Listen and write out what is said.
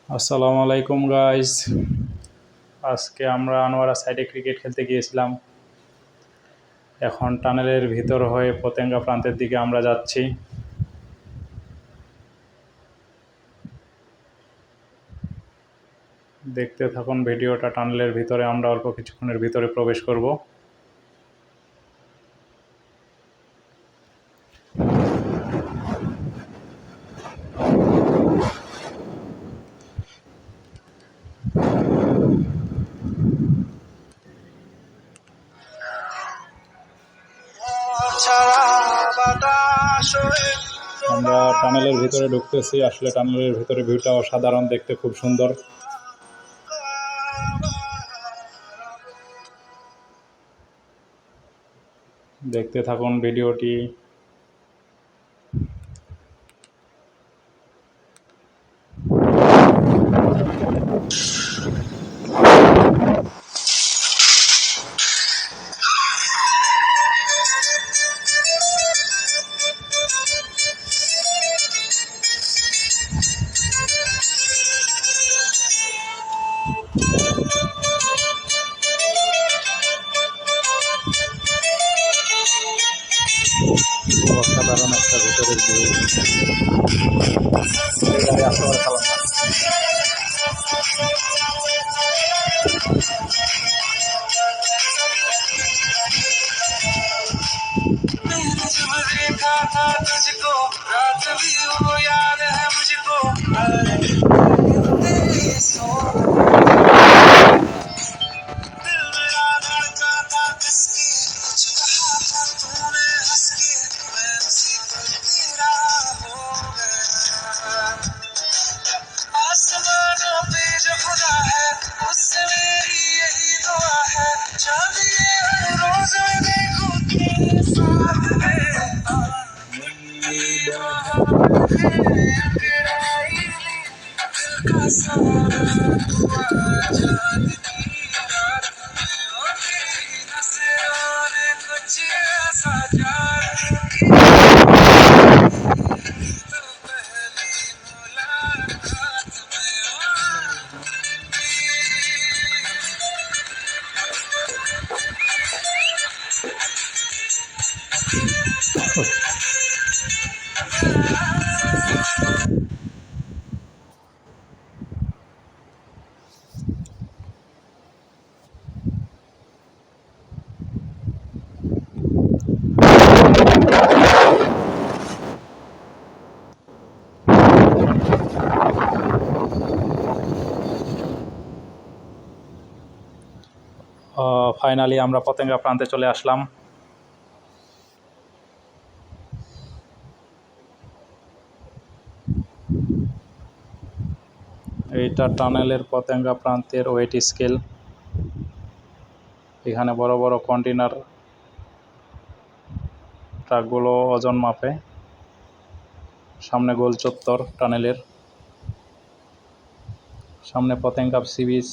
আসসালামু আলাইকুম গাইস। আজকে আমরা আনোয়ারা সাইডে ক্রিকেট খেলতে গিয়েছিলাম। এখন টানেলের ভিতর হয়ে পতেঙ্গা প্রান্তের দিকে আমরা যাচ্ছি। দেখতে থাকুন ভিডিওটা। টানেলের ভিতরে আমরা অল্প কিছুক্ষণের ভিতরে প্রবেশ করব। আমরা টানেলের ভিতরে ঢুকতেছি। আসলে টানেলের ভিতরে ভিউটা অসাধারণ, দেখতে খুব সুন্দর। দেখতে থাকুন ভিডিওটি। অসাধারণ একটা ভিতরের ভিউ। देखा था तुझको रात भी वो याद है मुझको दिल मेरा धड़का था किसकी कुछ कहा था तूने हंस के मैं उसी पर तेरा हो गया आसमानों पे जो खुदा है उससे मेरी यही दुआ है चांदिए हर रोज मैं देखूं तेरे साथ कुछ ऐसा ফাইনালি আমরা পতেঙ্গা প্রান্তে চলে আসলাম। এইটা টানেলের পতেঙ্গা প্রান্তের ওয়েট স্কেল। এখানে বড় বড় কন্টেনার ট্রাকগুলো ওজন মাপে। সামনে গোল চত্বর টানেলের, সামনে পতেঙ্গা সি বিচ।